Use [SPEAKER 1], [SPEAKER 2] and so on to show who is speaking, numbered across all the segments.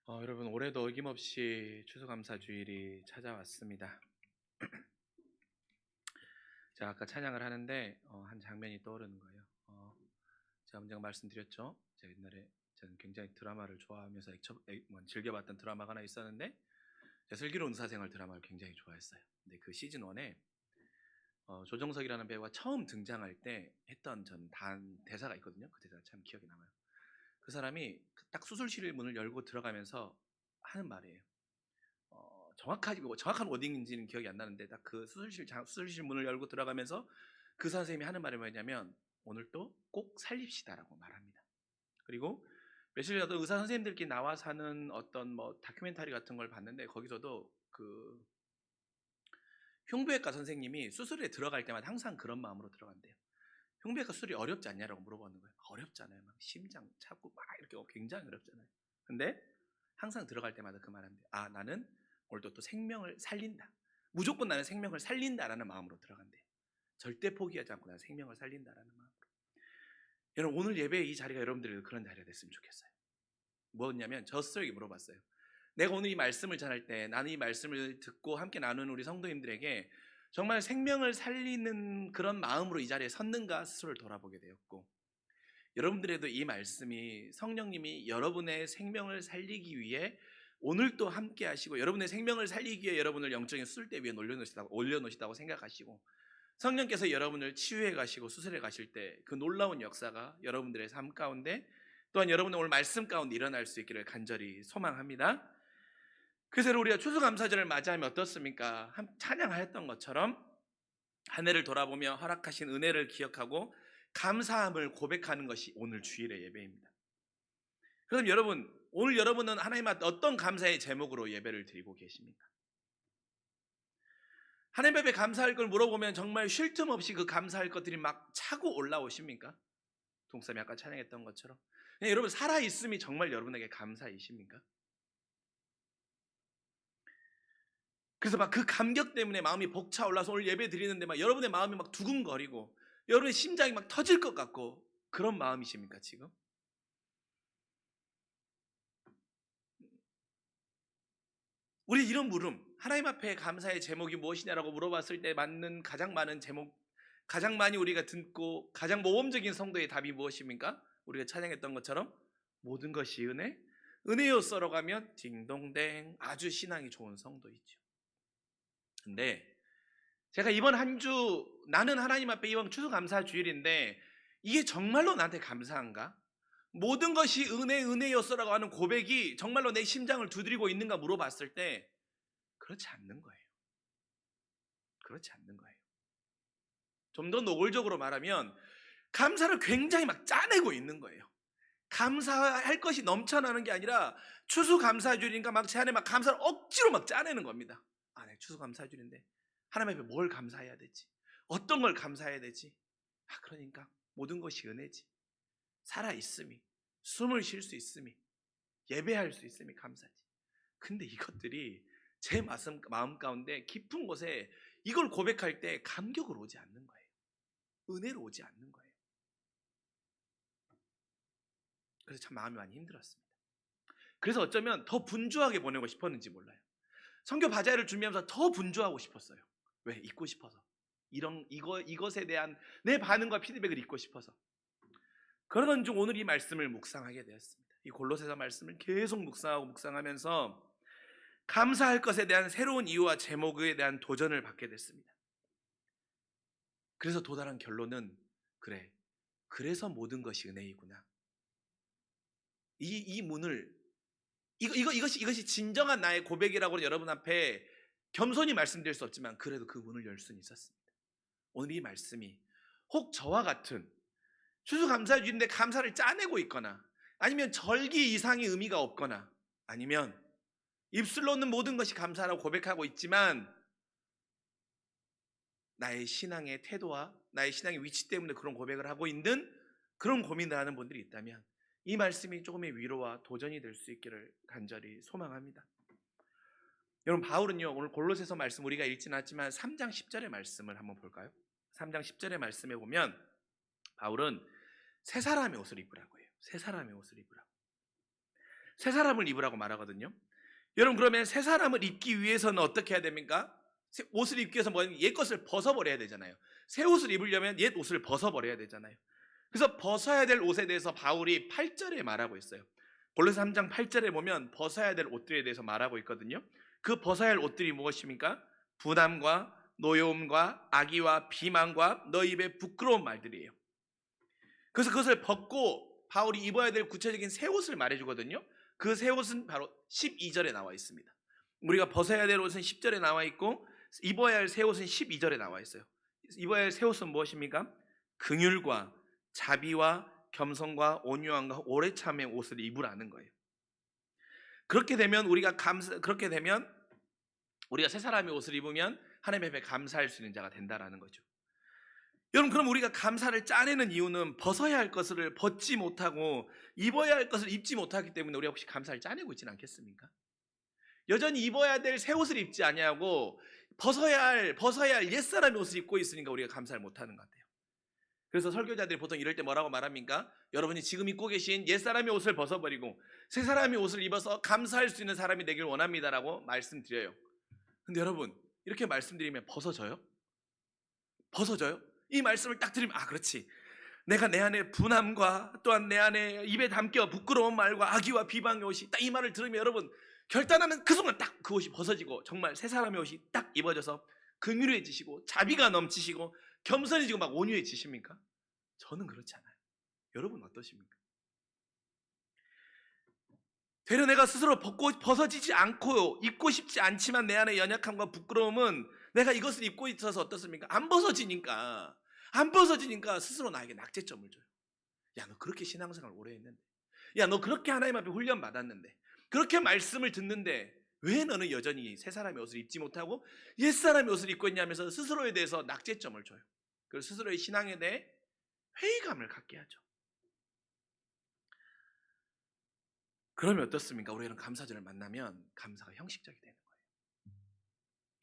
[SPEAKER 1] 여러분, 올해도 어김없이 추수감사주일이 찾아왔습니다. 제가 아까 찬양을 하는데 한 장면이 떠오르는 거예요. 제가 언젠가 말씀드렸죠. 제가 옛날에 저는 굉장히 드라마를 좋아하면서 즐겨봤던 드라마가 하나 있었는데, 제가 슬기로운 의사생활 드라마를 굉장히 좋아했어요. 근데 그 시즌 1에 조정석이라는 배우가 처음 등장할 때 했던 대사가 있거든요. 그 대사가 참 기억에 남아요. 그 사람이 딱 수술실 문을 열고 들어가면서 하는 말이에요. 정확한 워딩인지는 기억이 안 나는데, 딱 그 수술실 문을 열고 들어가면서 그 선생님이 하는 말이 뭐냐면, 오늘도 꼭 살립시다라고 말합니다. 그리고 며칠 전에 의사 선생님들끼리 나와서 하는 어떤 다큐멘터리 같은 걸 봤는데, 거기서도 그 흉부외과 선생님이 수술에 들어갈 때마다 항상 그런 마음으로 들어간대요. 흉부외과 수술이 어렵지 않냐라고 물어보는 거예요. 어렵잖아요. 막 심장 차고 막 이렇게 굉장히 어렵잖아요. 근데 항상 들어갈 때마다 그 말한대요. 나는 오늘도 또 생명을 살린다. 무조건 나는 생명을 살린다라는 마음으로 들어간대요. 절대 포기하지 않고 나는 생명을 살린다라는 마음으로. 여러분, 오늘 예배의 이 자리가 여러분들에게 그런 자리가 됐으면 좋겠어요. 뭐였냐면, 저 스스로에게 물어봤어요. 내가 오늘 이 말씀을 전할 때, 나는 이 말씀을 듣고 함께 나누는 우리 성도님들에게 정말 생명을 살리는 그런 마음으로 이 자리에 섰는가 스스로를 돌아보게 되었고, 여러분들에도 이 말씀이 성령님이 여러분의 생명을 살리기 위해 오늘 또 함께 하시고, 여러분의 생명을 살리기 위해 여러분을 영적인 수술대 위에 올려놓으시다고 생각하시고, 성령께서 여러분을 치유해 가시고 수술해 가실 때 그 놀라운 역사가 여러분들의 삶 가운데, 또한 여러분의 오늘 말씀 가운데 일어날 수 있기를 간절히 소망합니다. 그래서 우리가 추수감사절을 맞이하면 어떻습니까? 찬양하였던 것처럼 한 해를 돌아보며 허락하신 은혜를 기억하고 감사함을 고백하는 것이 오늘 주일의 예배입니다. 그럼 여러분, 오늘 여러분은 하나님 앞에 어떤 감사의 제목으로 예배를 드리고 계십니까? 하나님 앞에 감사할 걸 물어보면 정말 쉴 틈 없이 그 감사할 것들이 막 차고 올라오십니까? 동쌤이 아까 찬양했던 것처럼. 여러분, 살아있음이 정말 여러분에게 감사이십니까? 그래서 막 그 감격 때문에 마음이 벅차올라서 오늘 예배 드리는데 막 여러분의 마음이 막 두근거리고 여러분의 심장이 막 터질 것 같고 그런 마음이십니까 지금? 우리 이런 물음, 하나님 앞에 감사의 제목이 무엇이냐라고 물어봤을 때 맞는 가장 많은 제목, 가장 많이 우리가 듣고 가장 모범적인 성도의 답이 무엇입니까? 우리가 찬양했던 것처럼 모든 것이 은혜, 은혜요 썰어가면 딩동댕, 아주 신앙이 좋은 성도이죠. 근데 제가 이번 한 주 나는 하나님 앞에 이번 추수감사 주일인데 이게 정말로 나한테 감사한가? 모든 것이 은혜였어라고 하는 고백이 정말로 내 심장을 두드리고 있는가 물어봤을 때 그렇지 않는 거예요. 그렇지 않는 거예요. 좀 더 노골적으로 말하면 감사를 굉장히 막 짜내고 있는 거예요. 감사할 것이 넘쳐나는 게 아니라 추수감사주일인가 막 제 안에 막 감사를 억지로 막 짜내는 겁니다. 내 추수감사주일인데 하나님 앞에 뭘 감사해야 되지? 어떤 걸 감사해야 되지? 그러니까 모든 것이 은혜지. 살아있음이, 숨을 쉴 수 있음이, 예배할 수 있음이 감사지. 근데 이것들이 제 마음 가운데 깊은 곳에 이걸 고백할 때 감격으로 오지 않는 거예요. 은혜로 오지 않는 거예요. 그래서 참 마음이 많이 힘들었습니다. 그래서 어쩌면 더 분주하게 보내고 싶었는지 몰라요. 선교 바자회를 준비하면서 더 분주하고 싶었어요. 왜? 잊고 싶어서. 이것에 대한 내 반응과 피드백을 잊고 싶어서. 그러던 중 오늘 이 말씀을 묵상하게 되었습니다. 이 골로새서 말씀을 계속 묵상하면서 감사할 것에 대한 새로운 이유와 제목에 대한 도전을 받게 됐습니다. 그래서 도달한 결론은 그래서 모든 것이 은혜이구나. 이 문을 이것이 진정한 나의 고백이라고 여러분 앞에 겸손히 말씀드릴 수 없지만 그래도 그 문을 열 수는 있었습니다. 오늘 이 말씀이 혹 저와 같은 추수감사주일인데 감사를 짜내고 있거나 아니면 절기 이상의 의미가 없거나 아니면 입술로는 모든 것이 감사라고 고백하고 있지만 나의 신앙의 태도와 나의 신앙의 위치 때문에 그런 고백을 하고 있는 그런 고민을 하는 분들이 있다면 이 말씀이 조금의 위로와 도전이 될 수 있기를 간절히 소망합니다. 여러분, 바울은요 오늘 골로새서 말씀 우리가 읽진 않았지만 3장 10절의 말씀을 한번 볼까요? 3장 10절의 말씀에 보면 바울은 새 사람의 옷을 입으라고 해요. 새 사람의 옷을 입으라고. 새 사람을 입으라고 말하거든요. 여러분, 그러면 새 사람을 입기 위해서는 어떻게 해야 됩니까? 옷을 입기 위해서 옛 것을 벗어버려야 되잖아요. 새 옷을 입으려면 옛 옷을 벗어버려야 되잖아요. 그래서 벗어야 될 옷에 대해서 바울이 8절에 말하고 있어요. 골로새 3장 8절에 보면 벗어야 될 옷들에 대해서 말하고 있거든요. 그 벗어야 할 옷들이 무엇입니까? 부담과 노여움과 악의와 비만과 너희 입의 부끄러운 말들이에요. 그래서 그것을 벗고 바울이 입어야 될 구체적인 새 옷을 말해주거든요. 그 새 옷은 바로 12절에 나와 있습니다. 우리가 벗어야 될 옷은 10절에 나와 있고 입어야 할 새 옷은 12절에 나와 있어요. 입어야 할 새 옷은 무엇입니까? 긍휼과 자비와 겸손과 온유함과 오래 참의 옷을 입으라는 거예요. 그렇게 되면 우리가 새 사람의 옷을 입으면 하나님 앞에 감사할 수 있는 자가 된다라는 거죠. 여러분, 그럼 우리가 감사를 짜내는 이유는 벗어야 할 것을 벗지 못하고 입어야 할 것을 입지 못하기 때문에 우리가 혹시 감사를 짜내고 있지는 않겠습니까? 여전히 입어야 될 새 옷을 입지 아니하고 벗어야 할 옛사람의 옷을 입고 있으니까 우리가 감사를 못하는 것 같아요. 그래서 설교자들이 보통 이럴 때 뭐라고 말합니까? 여러분이 지금 입고 계신 옛사람의 옷을 벗어버리고 새 사람의 옷을 입어서 감사할 수 있는 사람이 되길 원합니다라고 말씀드려요. 근데 여러분, 이렇게 말씀드리면 벗어져요? 이 말씀을 딱 들으면 그렇지, 내가 내 안에 분함과 또한 내 안에 입에 담겨 부끄러운 말과 악의와 비방의 옷이 딱 이 말을 들으면 여러분 결단하는 그 순간 딱 그 옷이 벗어지고 정말 새 사람의 옷이 딱 입어져서 긍휼해지시고 자비가 넘치시고 겸손해지고 막 온유해지십니까? 저는 그렇지 않아요. 여러분 어떠십니까? 되려 내가 스스로 벗어지지 않고 입고 싶지 않지만 내 안에 연약함과 부끄러움은 내가 이것을 입고 있어서 어떻습니까? 안 벗어지니까 스스로 나에게 낙제점을 줘요. 야, 너 그렇게 신앙생활 오래 했는데, 야, 너 그렇게 하나님 앞에 훈련 받았는데, 그렇게 말씀을 듣는데 왜 너는 여전히 새 사람의 옷을 입지 못하고 옛 사람의 옷을 입고 있냐면서 스스로에 대해서 낙제점을 줘요. 그래서 스스로의 신앙에 대해 회의감을 갖게 하죠. 그러면 어떻습니까? 우리는 감사절을 만나면 감사가 형식적이 되는 거예요.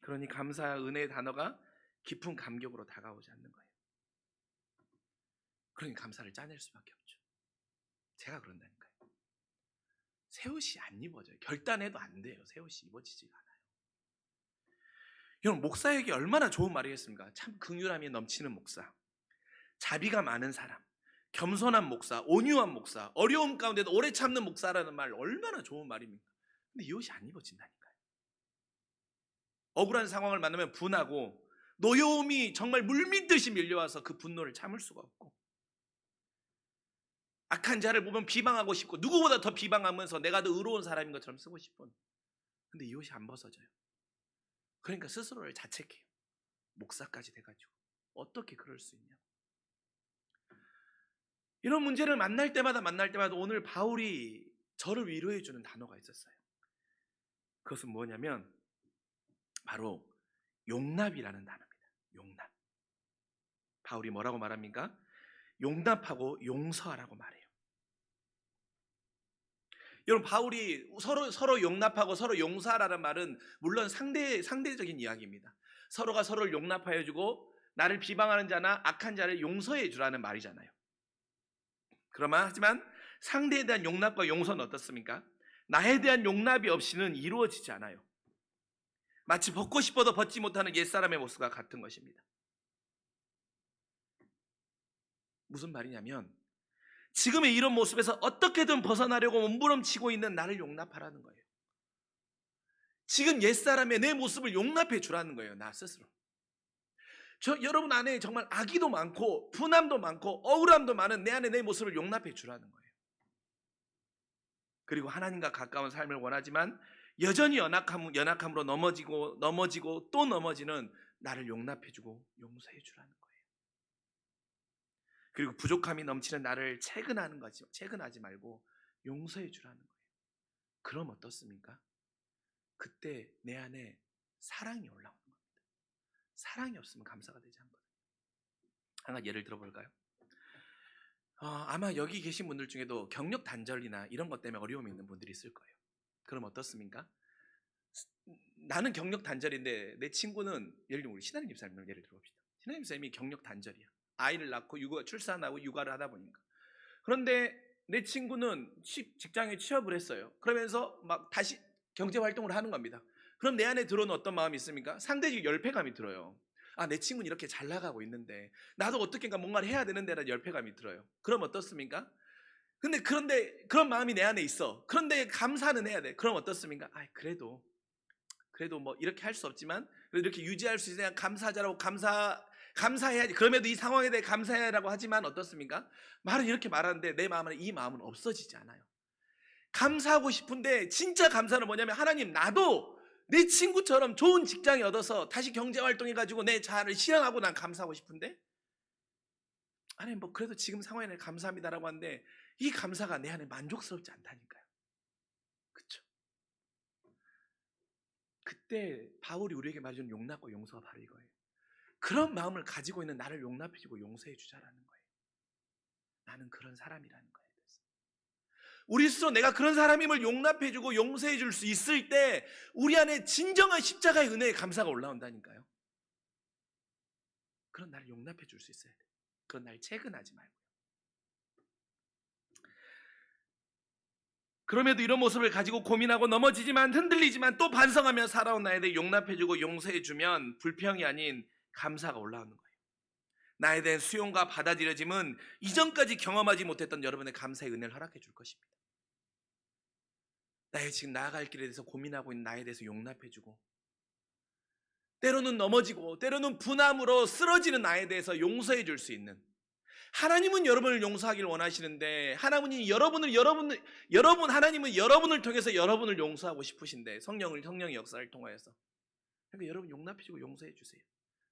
[SPEAKER 1] 그러니 감사, 은혜의 단어가 깊은 감격으로 다가오지 않는 거예요. 그러니 감사를 짜낼 수밖에 없죠. 제가 그런다니까요. 새 옷이 안 입어져요. 결단해도 안 돼요. 새 옷이 입어지지가 않아요. 여러분, 목사에게 얼마나 좋은 말이겠습니까? 참 긍휼함이 넘치는 목사, 자비가 많은 사람, 겸손한 목사, 온유한 목사, 어려움 가운데도 오래 참는 목사라는 말 얼마나 좋은 말입니까? 근데 이 옷이 안 입어진다니까요. 억울한 상황을 만나면 분하고 노여움이 정말 물밀듯이 밀려와서 그 분노를 참을 수가 없고, 악한 자를 보면 비방하고 싶고 누구보다 더 비방하면서 내가 더 의로운 사람인 것처럼 쓰고 싶은, 근데 이 옷이 안 벗어져요. 그러니까 스스로를 자책해요. 목사까지 돼가지고 어떻게 그럴 수 있냐. 이런 문제를 만날 때마다 오늘 바울이 저를 위로해 주는 단어가 있었어요. 그것은 뭐냐면 바로 용납이라는 단어입니다. 용납. 바울이 뭐라고 말합니까? 용납하고 용서하라고 말해요. 여러분, 바울이 서로 용납하고 서로 용서하라는 말은 물론 상대적인 이야기입니다. 서로가 서로를 용납하여 주고 나를 비방하는 자나 악한 자를 용서해 주라는 말이잖아요. 하지만 상대에 대한 용납과 용서는 어떻습니까? 나에 대한 용납이 없이는 이루어지지 않아요. 마치 벗고 싶어도 벗지 못하는 옛사람의 모습과 같은 것입니다. 무슨 말이냐면 지금의 이런 모습에서 어떻게든 벗어나려고 몸부림치고 있는 나를 용납하라는 거예요. 지금 옛사람의 내 모습을 용납해 주라는 거예요. 나 스스로. 여러분 안에 정말 악의도 많고 분함도 많고 억울함도 많은 내 안에 내 모습을 용납해 주라는 거예요. 그리고 하나님과 가까운 삶을 원하지만 여전히 연약함으로 넘어지고 또 넘어지는 나를 용납해 주고 용서해 주라는 거예요. 그리고 부족함이 넘치는 나를 채근하지 말고 용서해 주라는 거예요. 그럼 어떻습니까? 그때 내 안에 사랑이 올라오는 겁니다. 사랑이 없으면 감사가 되지 않거든요. 하나 예를 들어볼까요? 아마 여기 계신 분들 중에도 경력 단절이나 이런 것 때문에 어려움이 있는 분들이 있을 거예요. 그럼 어떻습니까? 나는 경력 단절인데 내 친구는, 예를 들면 우리 신하님 집사님을 예를 들어봅시다. 신하님 집사님이 경력 단절이야. 아이를 낳고 출산하고 육아를 하다 보니까. 그런데 내 친구는 직장에 취업을 했어요. 그러면서 막 다시 경제 활동을 하는 겁니다. 그럼 내 안에 들어오는 어떤 마음이 있습니까? 상대적 열패감이 들어요. 아, 내 친구는 이렇게 잘 나가고 있는데 나도 어떻게인가 뭔가를 해야 되는데라는 열패감이 들어요. 그럼 어떻습니까? 그런데 그런 마음이 내 안에 있어. 그런데 감사는 해야 돼. 그럼 어떻습니까? 아, 그래도 뭐 이렇게 할 수 없지만 그래도 이렇게 유지할 수 있으면 감사하자라고 감사해야지. 그럼에도 이 상황에 대해 감사해라고 하지만 어떻습니까? 말은 이렇게 말하는데 내 마음은 이 마음은 없어지지 않아요. 감사하고 싶은데 진짜 감사는 뭐냐면 하나님, 나도 내 친구처럼 좋은 직장에 얻어서 다시 경제 활동해가지고 내 자아를 실현하고 난 감사하고 싶은데, 아니 뭐 그래도 지금 상황에 감사합니다라고 하는데 이 감사가 내 안에 만족스럽지 않다니까요. 그렇죠? 그때 바울이 우리에게 말해준 용납과 용서가 바로 이거예요. 그런 마음을 가지고 있는 나를 용납해주고 용서해 주자라는 거예요. 나는 그런 사람이라는 거예요. 우리 스스로 내가 그런 사람임을 용납해주고 용서해 줄 수 있을 때 우리 안에 진정한 십자가의 은혜의 감사가 올라온다니까요. 그런 나를 용납해 줄 수 있어야 돼요. 그런 날 채근하지 말고요. 그럼에도 이런 모습을 가지고 고민하고 넘어지지만 흔들리지만 또 반성하며 살아온 나에 대해 용납해주고 용서해주면 불평이 아닌 감사가 올라오는 거예요. 나에 대한 수용과 받아들여짐은 이전까지 경험하지 못했던 여러분의 감사의 은혜를 허락해 줄 것입니다. 나의 지금 나아갈 길에 대해서 고민하고 있는 나에 대해서 용납해주고, 때로는 넘어지고 때로는 분함으로 쓰러지는 나에 대해서 용서해 줄 수 있는, 하나님은 여러분을 용서하기를 원하시는데 하나님은 여러분을 통해서 여러분을 용서하고 싶으신데 성령의 역사를 통하여서, 그러니까 여러분 용납해주고 용서해 주세요.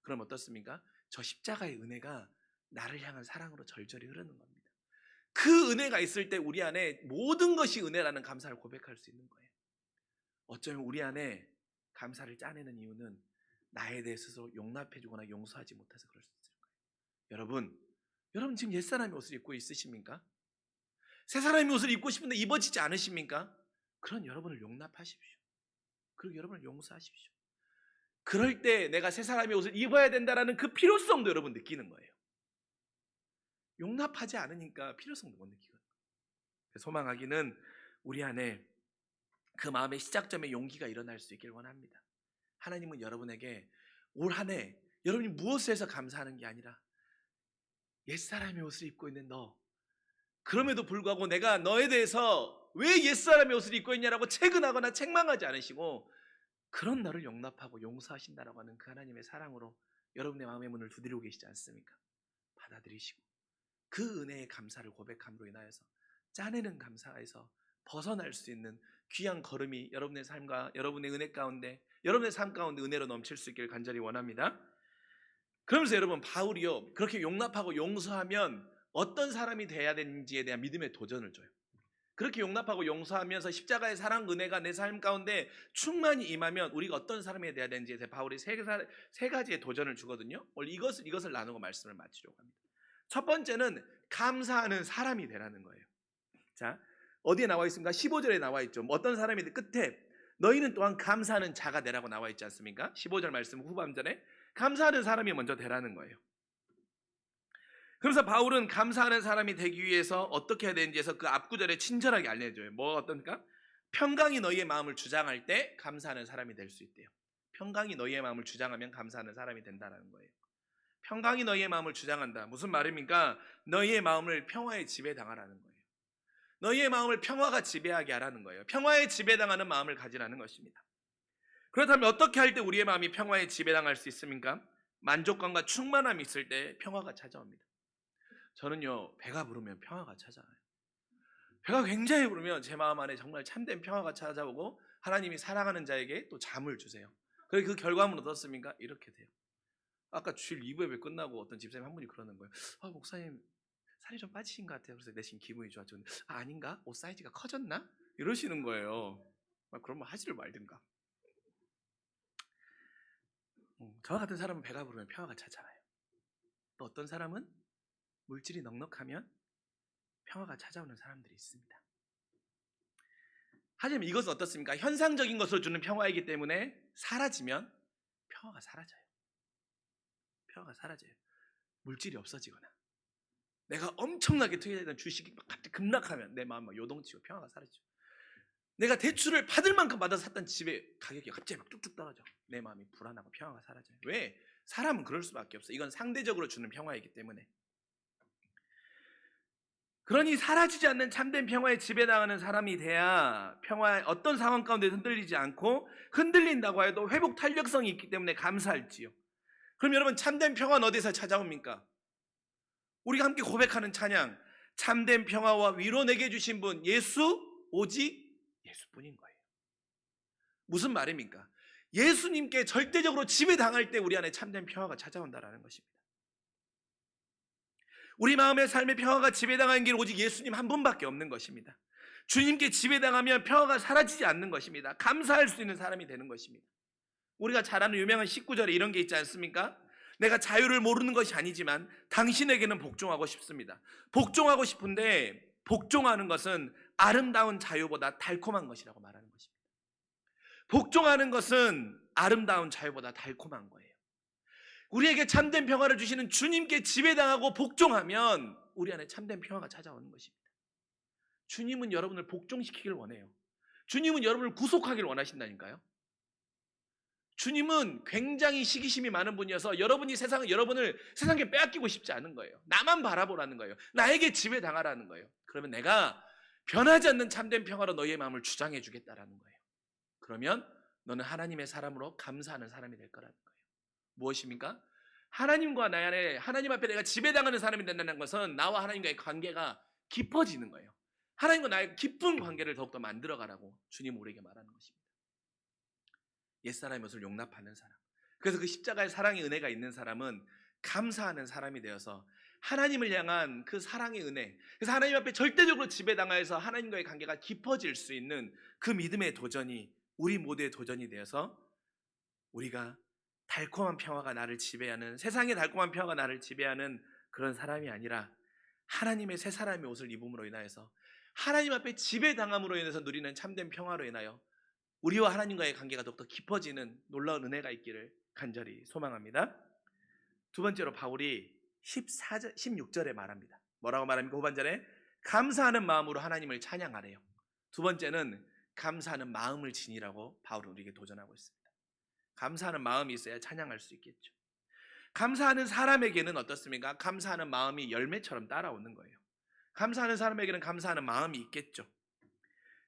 [SPEAKER 1] 그럼 어떻습니까? 저 십자가의 은혜가 나를 향한 사랑으로 절절히 흐르는 겁니다. 그 은혜가 있을 때 우리 안에 모든 것이 은혜라는 감사를 고백할 수 있는 거예요. 어쩌면 우리 안에 감사를 짜내는 이유는 나에 대해 스스로 용납해주거나 용서하지 못해서 그럴 수 있을 거예요. 여러분 지금 옛사람의 옷을 입고 있으십니까? 새사람의 옷을 입고 싶은데 입어지지 않으십니까? 그런 여러분을 용납하십시오. 그리고 여러분을 용서하십시오. 그럴 때 내가 새사람의 옷을 입어야 된다는 그 필요성도 여러분 느끼는 거예요. 용납하지 않으니까 필요성도 못 느끼거든요. 소망하기는 우리 안에 그 마음의 시작점에 용기가 일어날 수 있길 원합니다. 하나님은 여러분에게 올 한 해 여러분이 무엇을 해서 감사하는 게 아니라 옛사람의 옷을 입고 있는 너, 그럼에도 불구하고 내가 너에 대해서 왜 옛사람의 옷을 입고 있냐라고 채근하거나 책망하지 않으시고 그런 너를 용납하고 용서하신다라고 하는 그 하나님의 사랑으로 여러분의 마음의 문을 두드리고 계시지 않습니까? 받아들이시고 그 은혜의 감사를 고백함으로 인하여서 짜내는 감사에서 벗어날 수 있는 귀한 걸음이 여러분의 삶과 여러분의 은혜 가운데, 여러분의 삶 가운데 은혜로 넘칠 수 있기를 간절히 원합니다. 그러면서 여러분, 바울이요, 그렇게 용납하고 용서하면 어떤 사람이 돼야 되는지에 대한 믿음의 도전을 줘요. 그렇게 용납하고 용서하면서 십자가의 사랑 은혜가 내 삶 가운데 충만히 임하면 우리가 어떤 사람이 돼야 되는지에 대해 바울이 세 가지의 도전을 주거든요. 오늘 이것을 나누고 말씀을 마치려고 합니다. 첫 번째는 감사하는 사람이 되라는 거예요. 자, 어디에 나와 있습니까? 15절에 나와 있죠. 어떤 사람이든 끝에 너희는 또한 감사하는 자가 되라고 나와 있지 않습니까? 15절 말씀 후반전에 감사하는 사람이 먼저 되라는 거예요. 그래서 바울은 감사하는 사람이 되기 위해서 어떻게 해야 되는지에서 그 앞구절에 친절하게 알려줘요. 뭐가 어떤가? 평강이 너희의 마음을 주장할 때 감사하는 사람이 될 수 있대요. 평강이 너희의 마음을 주장하면 감사하는 사람이 된다는 거예요. 평강이 너희의 마음을 주장한다. 무슨 말입니까? 너희의 마음을 평화에 지배당하라는 거예요. 너희의 마음을 평화가 지배하게 하라는 거예요. 평화에 지배당하는 마음을 가지라는 것입니다. 그렇다면 어떻게 할 때 우리의 마음이 평화에 지배당할 수 있습니까? 만족감과 충만함이 있을 때 평화가 찾아옵니다. 저는요, 배가 부르면 평화가 찾아와요. 배가 굉장히 부르면 제 마음 안에 정말 참된 평화가 찾아오고 하나님이 사랑하는 자에게 또 잠을 주세요. 그래서 그 결과물은 어떻습니까? 이렇게 돼요. 아까 주일 2부 예배 끝나고 어떤 집사님 한 분이 그러는 거예요. 목사님 살이 좀 빠지신 것 같아요. 그래서 내심 기분이 좋았죠. 아닌가? 옷 사이즈가 커졌나? 이러시는 거예요. 그러면 하지를 말든가. 저와 같은 사람은 배가 부르면 평화가 찾아와요. 또 어떤 사람은 물질이 넉넉하면 평화가 찾아오는 사람들이 있습니다. 하지만 이것은 어떻습니까? 현상적인 것으로 주는 평화이기 때문에 사라지면 평화가 사라져요. 평화가 사라져요. 물질이 없어지거나 내가 엄청나게 투자했던 주식이 막 갑자기 급락하면 내 마음 막 요동치고 평화가 사라지죠. 내가 대출을 받을 만큼 받아서 샀던 집의 가격이 갑자기 막 뚝뚝 떨어져. 내 마음이 불안하고 평화가 사라져요. 왜? 사람은 그럴 수밖에 없어. 이건 상대적으로 주는 평화이기 때문에. 그러니 사라지지 않는 참된 평화에 지배당하는 사람이 돼야 평화의 어떤 상황 가운데 흔들리지 않고, 흔들린다고 해도 회복 탄력성이 있기 때문에 감사할지요. 그럼 여러분, 참된 평화는 어디서 찾아옵니까? 우리가 함께 고백하는 찬양, 참된 평화와 위로 내게 주신 분 예수, 오직 예수뿐인 거예요. 무슨 말입니까? 예수님께 절대적으로 지배당할 때 우리 안에 참된 평화가 찾아온다는 것입니다. 우리 마음의 삶의 평화가 지배당하는 길은 오직 예수님 한 분밖에 없는 것입니다. 주님께 지배당하면 평화가 사라지지 않는 것입니다. 감사할 수 있는 사람이 되는 것입니다. 우리가 잘 아는 유명한 19절에 이런 게 있지 않습니까? 내가 자유를 모르는 것이 아니지만 당신에게는 복종하고 싶습니다. 복종하고 싶은데 복종하는 것은 아름다운 자유보다 달콤한 것이라고 말하는 것입니다. 복종하는 것은 아름다운 자유보다 달콤한 거예요. 우리에게 참된 평화를 주시는 주님께 지배당하고 복종하면 우리 안에 참된 평화가 찾아오는 것입니다. 주님은 여러분을 복종시키길 원해요. 주님은 여러분을 구속하길 원하신다니까요. 주님은 굉장히 시기심이 많은 분이어서 여러분을 세상에 빼앗기고 싶지 않은 거예요. 나만 바라보라는 거예요. 나에게 지배당하라는 거예요. 그러면 내가 변하지 않는 참된 평화로 너희의 마음을 주장해 주겠다라는 거예요. 그러면 너는 하나님의 사람으로 감사하는 사람이 될 거라는 거예요. 무엇입니까? 하나님과 나 안에, 하나님 앞에 내가 지배당하는 사람이 된다는 것은 나와 하나님과의 관계가 깊어지는 거예요. 하나님과 나의 깊은 관계를 더욱더 만들어가라고 주님 우리에게 말하는 것입니다. 옛사람의 것을 용납하는 사람. 그래서 그 십자가의 사랑의 은혜가 있는 사람은 감사하는 사람이 되어서 하나님을 향한 그 사랑의 은혜, 그래서 하나님 앞에 절대적으로 지배당하여서 하나님과의 관계가 깊어질 수 있는 그 믿음의 도전이 우리 모두의 도전이 되어서 우리가 달콤한 평화가 나를 지배하는, 세상의 달콤한 평화가 나를 지배하는 그런 사람이 아니라 하나님의 새 사람의 옷을 입음으로 인하여서 하나님 앞에 지배당함으로 인해서 누리는 참된 평화로 인하여 우리와 하나님과의 관계가 더욱더 깊어지는 놀라운 은혜가 있기를 간절히 소망합니다. 두 번째로 바울이 16절에 말합니다. 뭐라고 말합니까? 후반절에 감사하는 마음으로 하나님을 찬양하래요. 두 번째는 감사하는 마음을 지니라고 바울은 우리에게 도전하고 있습니다. 감사하는 마음이 있어야 찬양할 수 있겠죠. 감사하는 사람에게는 어떻습니까? 감사하는 마음이 열매처럼 따라오는 거예요. 감사하는 사람에게는 감사하는 마음이 있겠죠.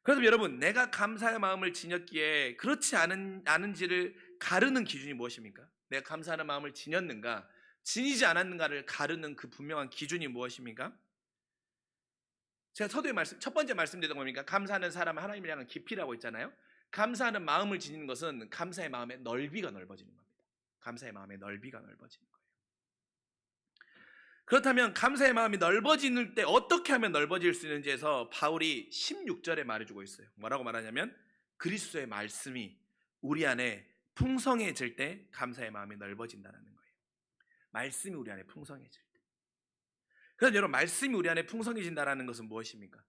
[SPEAKER 1] 그래서 여러분, 내가 감사의 마음을 지녔기에 그렇지 않은지를 가르는 기준이 무엇입니까? 내가 감사하는 마음을 지녔는가, 지니지 않았는가를 가르는 그 분명한 기준이 무엇입니까? 제가 서두에 첫 번째 말씀드렸던 겁니까? 감사하는 사람은 하나님을 향한 깊이라고 했잖아요. 감사하는 마음을 지니는 것은 감사의 마음의 넓이가 넓어지는 겁니다. 감사의 마음의 넓이가 넓어지는 거예요. 그렇다면 감사의 마음이 넓어지는 때 어떻게 하면 넓어질 수 있는지에서 바울이 16절에 말해주고 있어요. 뭐라고 말하냐면 그리스도의 말씀이 우리 안에 풍성해질 때 감사의 마음이 넓어진다는 거예요. 말씀이 우리 안에 풍성해질 때. 그래서 여러분, 말씀이 우리 안에 풍성해진다는 것은 무엇입니까?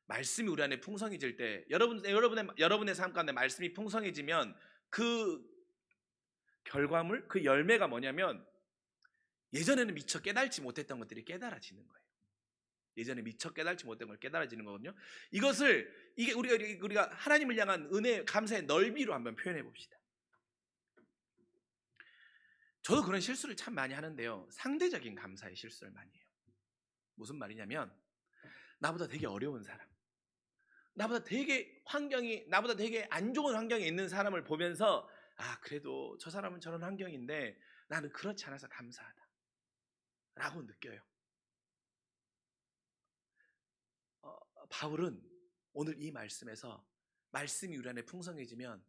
[SPEAKER 1] 말씀이 우리 안에 풍성해질 때 여러분의 삶 가운데 말씀이 풍성해지면 그 결과물, 그 열매가 뭐냐면 예전에는 미처 깨달지 못했던 것들이 깨달아지는 거예요. 예전에 미처 깨달지 못했던 걸 깨달아지는 거거든요. 이게 우리가 하나님을 향한 은혜, 감사의 넓이로 한번 표현해 봅시다. 저도 그런 실수를 참 많이 하는데요. 상대적인 감사의 실수를 많이 해요. 무슨 말이냐면 나보다 되게 어려운 사람, 나보다 되게 안 좋은 환경에 있는 사람을 보면서 그래도 저 사람은 저런 환경인데 나는 그렇지 않아서 감사하다 라고 느껴요. 바울은 오늘 이 말씀에서 말씀이 우리 안에 풍성해지면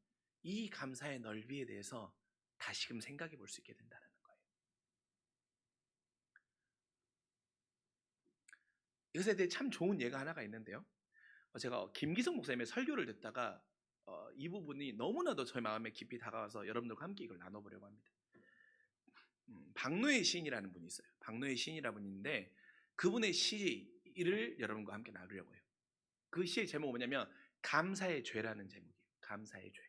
[SPEAKER 1] 이 감사의 넓이에 대해서 다시금 생각해 볼 수 있게 된다는 거예요. 이것에 대해 참 좋은 예가 하나가 있는데요. 제가 김기성 목사님의 설교를 듣다가 이 부분이 너무나도 저의 마음에 깊이 다가와서 여러분들과 함께 이걸 나눠보려고 합니다. 박노해 시인이라는 분이 있어요. 박노해 시인이라는 분인데 그분의 시를 여러분과 함께 나누려고 해요. 그 시의 제목은 뭐냐면 감사의 죄라는 제목이에요. 감사의 죄.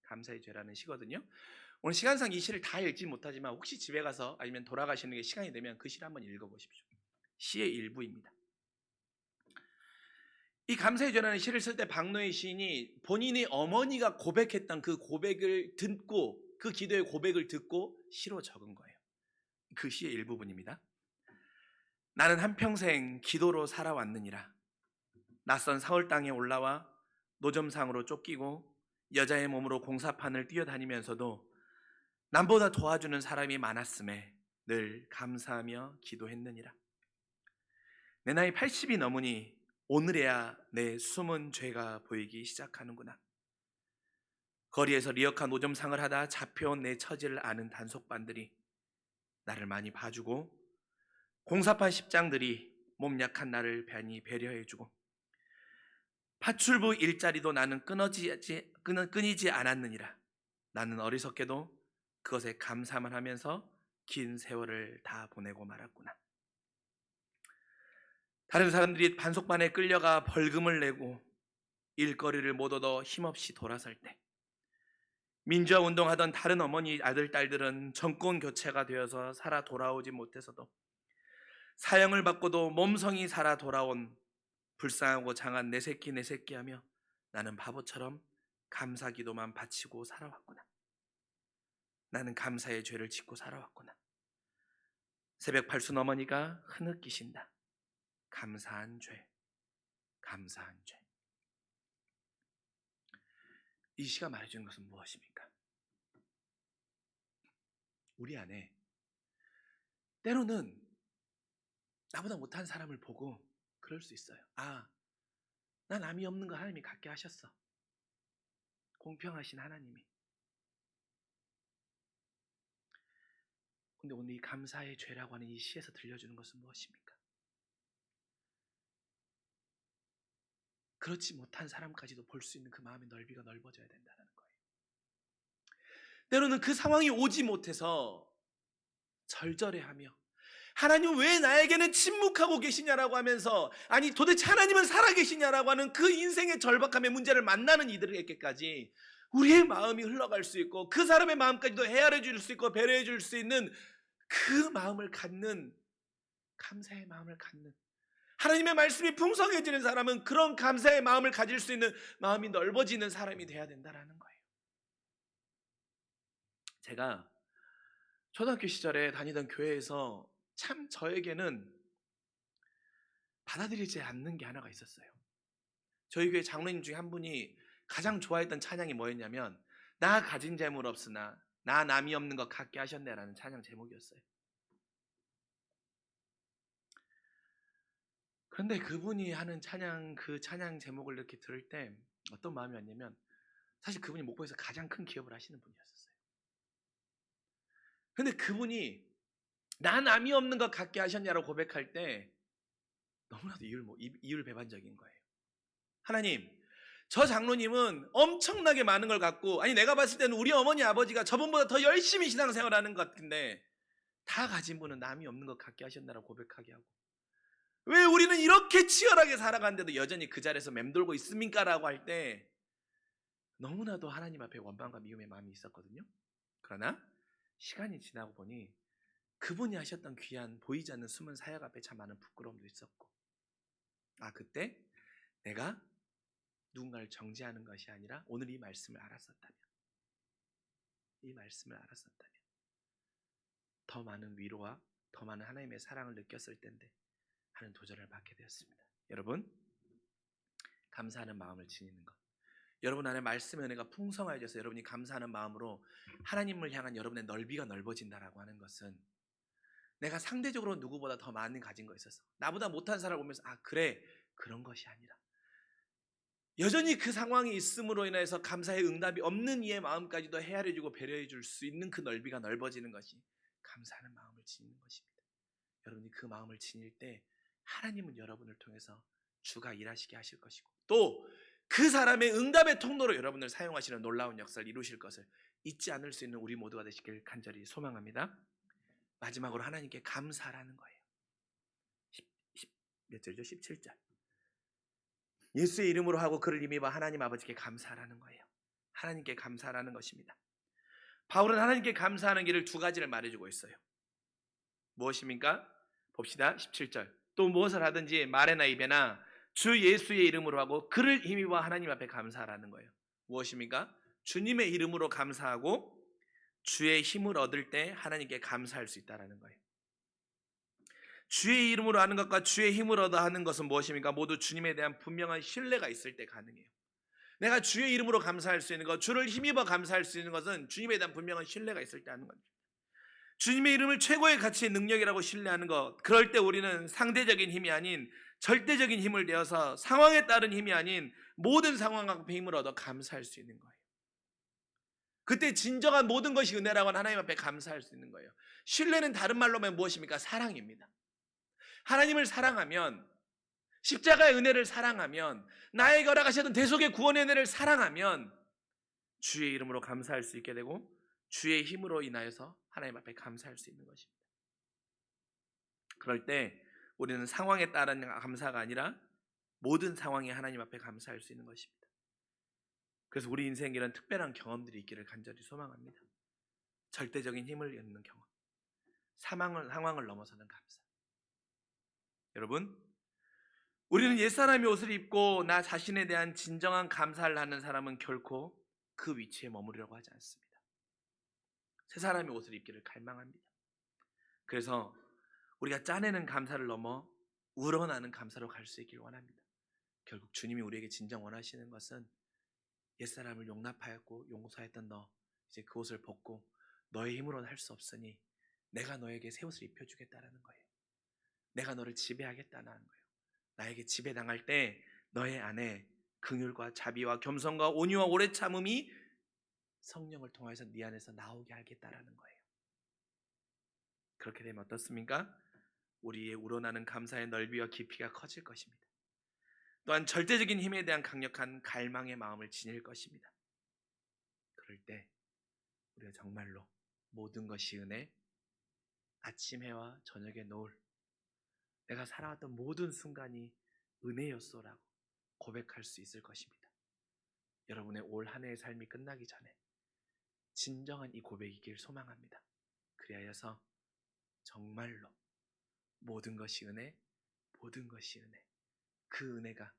[SPEAKER 1] 감사의 죄라는 시거든요. 오늘 시간상 이 시를 다 읽지 못하지만 혹시 집에 가서 아니면 돌아가시는 게 시간이 되면 그 시를 한번 읽어보십시오. 시의 일부입니다. 이 감사의 죄라는 시를 쓸 때 박노해 시인이 본인의 어머니가 고백했던 그 고백을 듣고, 그 기도의 고백을 듣고 시로 적은 거예요. 그 시의 일부분입니다. 나는 한평생 기도로 살아왔느니라. 낯선 사울 땅에 올라와 노점상으로 쫓기고 여자의 몸으로 공사판을 뛰어다니면서도 남보다 도와주는 사람이 많았음에 늘 감사하며 기도했느니라. 내 나이 80이 넘으니 오늘에야 내 숨은 죄가 보이기 시작하는구나. 거리에서 리어카 노점상을 하다 잡혀온 내 처지를 아는 단속반들이 나를 많이 봐주고, 공사판 십장들이 몸 약한 나를 편히 배려해주고, 파출부 일자리도 나는 끊이지 않았느니라. 나는 어리석게도 그것에 감사만 하면서 긴 세월을 다 보내고 말았구나. 다른 사람들이 단속반에 끌려가 벌금을 내고 일거리를 못 얻어 힘없이 돌아설 때, 민주화 운동하던 다른 어머니 아들 딸들은 정권 교체가 되어서 살아 돌아오지 못해서도 사형을 받고도 몸성이 살아 돌아온 불쌍하고 장한 내 새끼 하며 나는 바보처럼 감사기도만 바치고 살아왔구나. 나는 감사의 죄를 짓고 살아왔구나. 새벽 발순 어머니가 흐느끼신다. 감사한 죄, 감사한 죄. 이 시가 말해주는 것은 무엇입니까? 우리 안에 때로는 나보다 못한 사람을 보고 그럴 수 있어요. 아, 난 남이 없는 거 하나님이 갖게 하셨어. 공평하신 하나님이. 근데 오늘 이 감사의 죄라고 하는 이 시에서 들려주는 것은 무엇입니까? 그렇지 못한 사람까지도 볼 수 있는 그 마음의 넓이가 넓어져야 된다는 거예요. 때로는 그 상황이 오지 못해서 절절해하며 하나님 왜 나에게는 침묵하고 계시냐라고 하면서, 아니 도대체 하나님은 살아계시냐라고 하는 그 인생의 절박함의 문제를 만나는 이들에게까지 우리의 마음이 흘러갈 수 있고, 그 사람의 마음까지도 헤아려 줄 수 있고 배려해 줄 수 있는 그 마음을 갖는, 감사의 마음을 갖는, 하나님의 말씀이 풍성해지는 사람은 그런 감사의 마음을 가질 수 있는 마음이 넓어지는 사람이 돼야 된다는 거예요. 제가 초등학교 시절에 다니던 교회에서 참 저에게는 받아들이지 않는 게 하나가 있었어요. 저희 교회 장로님 중에 한 분이 가장 좋아했던 찬양이 뭐였냐면, 나 가진 재물 없으나 나 남이 없는 것 갖게 하셨네라는 찬양 제목이었어요. 그런데 그분이 하는 찬양, 그 찬양 제목을 이렇게 들을 때 어떤 마음이 왔냐면, 사실 그분이 목포에서 가장 큰 기업을 하시는 분이었어요. 근데 그분이 나 남이 없는 것 갖게 하셨냐라고 고백할 때 너무나도 이율배반적인 거예요. 하나님, 저 장로님은 엄청나게 많은 걸 갖고, 아니 내가 봤을 때는 우리 어머니 아버지가 저분보다 더 열심히 신앙생활하는 것 같은데 다 가진 분은 남이 없는 것 갖게 하셨나라고 고백하게 하고, 왜 우리는 이렇게 치열하게 살아가는데도 여전히 그 자리에서 맴돌고 있습니까? 라고 할 때 너무나도 하나님 앞에 원망과 미움의 마음이 있었거든요. 그러나 시간이 지나고 보니 그분이 하셨던 귀한 보이지 않는 숨은 사역 앞에 참 많은 부끄러움도 있었고, 아, 그때 내가 누군가를 정죄하는 것이 아니라 오늘 이 말씀을 알았었다면, 이 말씀을 알았었다면 더 많은 위로와 더 많은 하나님의 사랑을 느꼈을 텐데 하는 도전을 받게 되었습니다. 여러분, 감사하는 마음을 지니는 것, 여러분 안에 말씀의 은혜가 풍성해져서 여러분이 감사하는 마음으로 하나님을 향한 여러분의 넓이가 넓어진다라고 하는 것은, 내가 상대적으로 누구보다 더 많이 가진 거 있어서 나보다 못한 사람을 보면서 아 그래, 그런 것이 아니라 여전히 그 상황이 있음으로 인해서 감사의 응답이 없는 이의 마음까지도 헤아려주고 배려해 줄 수 있는 그 넓이가 넓어지는 것이 감사하는 마음을 지니는 것입니다. 여러분이 그 마음을 지닐 때 하나님은 여러분을 통해서 주가 일하시게 하실 것이고, 또 그 사람의 응답의 통로로 여러분을 사용하시는 놀라운 역사를 이루실 것을 잊지 않을 수 있는 우리 모두가 되시길 간절히 소망합니다. 마지막으로 하나님께 감사라는 거예요. 몇 절이죠? 17절. 예수의 이름으로 하고 그를 힘입어 하나님 아버지께 감사라는 거예요. 하나님께 감사라는 것입니다. 바울은 하나님께 감사하는 길을 두 가지를 말해주고 있어요. 무엇입니까? 봅시다. 17절. 또 무엇을 하든지 말에나 입에나 주 예수의 이름으로 하고 그를 힘입어 하나님 앞에 감사하라는 거예요. 무엇입니까? 주님의 이름으로 감사하고 주의 힘을 얻을 때 하나님께 감사할 수 있다는 거예요. 주의 이름으로 하는 것과 주의 힘을 얻어 하는 것은 무엇입니까? 모두 주님에 대한 분명한 신뢰가 있을 때 가능해요. 내가 주의 이름으로 감사할 수 있는 것, 주를 힘입어 감사할 수 있는 것은 주님에 대한 분명한 신뢰가 있을 때 하는 겁니다. 주님의 이름을 최고의 가치의 능력이라고 신뢰하는 것, 그럴 때 우리는 상대적인 힘이 아닌 절대적인 힘을 내어서 상황에 따른 힘이 아닌 모든 상황 앞에 힘을 얻어 감사할 수 있는 거예요. 그때 진정한 모든 것이 은혜라고 하나님 앞에 감사할 수 있는 거예요. 신뢰는 다른 말로 하면 무엇입니까? 사랑입니다. 하나님을 사랑하면, 십자가의 은혜를 사랑하면, 나에게 허락하셨던 대속의 구원의 은혜를 사랑하면 주의 이름으로 감사할 수 있게 되고 주의 힘으로 인하여서 하나님 앞에 감사할 수 있는 것입니다. 그럴 때 우리는 상황에 따른 감사가 아니라 모든 상황에 하나님 앞에 감사할 수 있는 것입니다. 그래서 우리 인생에 이런 특별한 경험들이 있기를 간절히 소망합니다. 절대적인 힘을 얻는 경험, 상황을 넘어서는 감사. 여러분, 우리는 옛사람의 옷을 입고 나 자신에 대한 진정한 감사를 하는 사람은 결코 그 위치에 머무르려고 하지 않습니다. 새 사람의 옷을 입기를 갈망합니다. 그래서 우리가 짜내는 감사를 넘어 우러나는 감사로 갈 수 있길 원합니다. 결국 주님이 우리에게 진정 원하시는 것은 옛사람을 용납하였고 용서했던 너, 이제 그 옷을 벗고 너의 힘으로는 할 수 없으니 내가 너에게 새 옷을 입혀주겠다라는 거예요. 내가 너를 지배하겠다는 거예요. 나에게 지배당할 때 너의 안에 긍휼과 자비와 겸손과 온유와 오래 참음이 성령을 통해서 네 안에서 나오게 하겠다라는 거예요. 그렇게 되면 어떻습니까? 우리의 우러나는 감사의 넓이와 깊이가 커질 것입니다. 또한 절대적인 힘에 대한 강력한 갈망의 마음을 지닐 것입니다. 그럴 때 우리가 정말로 모든 것이 은혜, 아침 해와 저녁의 노을, 내가 살아왔던 모든 순간이 은혜였소라고 고백할 수 있을 것입니다. 여러분의 올 한 해의 삶이 끝나기 전에 진정한 이 고백이길 소망합니다. 그리하여서 정말로 모든 것이 은혜, 모든 것이 은혜, 그 은혜가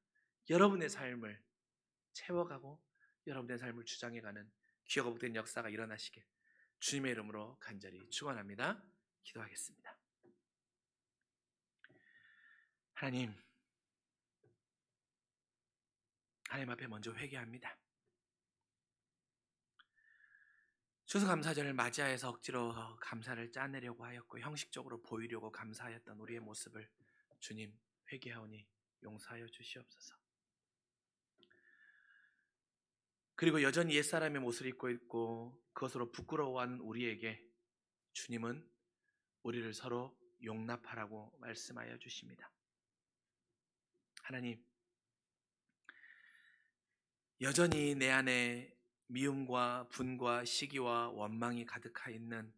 [SPEAKER 1] 여러분의 삶을 채워가고 여러분의 삶을 주장해가는 귀하고 복된 역사가 일어나시길 주님의 이름으로 간절히 축원합니다. 기도하겠습니다. 하나님 앞에 먼저 회개합니다. 추수감사절을 맞이하여서 억지로 감사를 짜내려고 하였고 형식적으로 보이려고 감사하였던 우리의 모습을 주님 회개하오니 용서하여 주시옵소서. 그리고 여전히 옛사람의 옷을 입고 있고 그것으로 부끄러워하는 우리에게 주님은 우리를 서로 용납하라고 말씀하여 주십니다. 하나님, 여전히 내 안에 미움과 분과 시기와 원망이 가득하 있는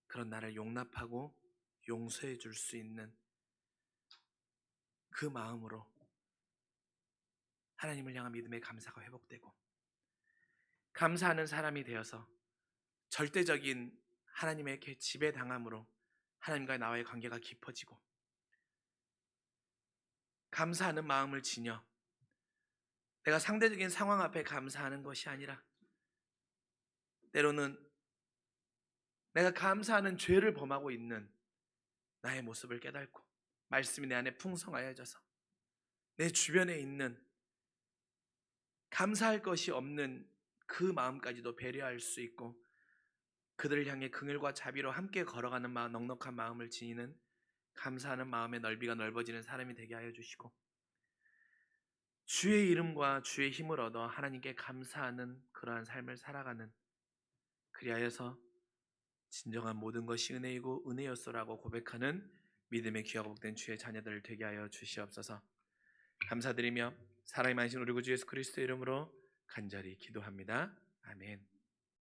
[SPEAKER 1] 그런 나를 용납하고 용서해 줄 수 있는 그 마음으로 하나님을 향한 믿음의 감사가 회복되고 감사하는 사람이 되어서 절대적인 하나님의 지배당함으로 하나님과 나와의 관계가 깊어지고 감사하는 마음을 지녀 내가 상대적인 상황 앞에 감사하는 것이 아니라 때로는 내가 감사하는 죄를 범하고 있는 나의 모습을 깨닫고 말씀이 내 안에 풍성하여져서 내 주변에 있는 감사할 것이 없는 그 마음까지도 배려할 수 있고 그들을 향해 긍휼과 자비로 함께 걸어가는 마음, 넉넉한 마음을 지니는 감사하는 마음의 넓이가 넓어지는 사람이 되게 하여 주시고 주의 이름과 주의 힘을 얻어 하나님께 감사하는 그러한 삶을 살아가는 그리하여서 진정한 모든 것이 은혜이고 은혜였소라고 고백하는 믿음의 귀하고 복된 주의 자녀들 되게 하여 주시옵소서. 감사드리며 사랑이 많으신 우리 구주 예수 그리스도의 이름으로 간절히 기도합니다. 아멘.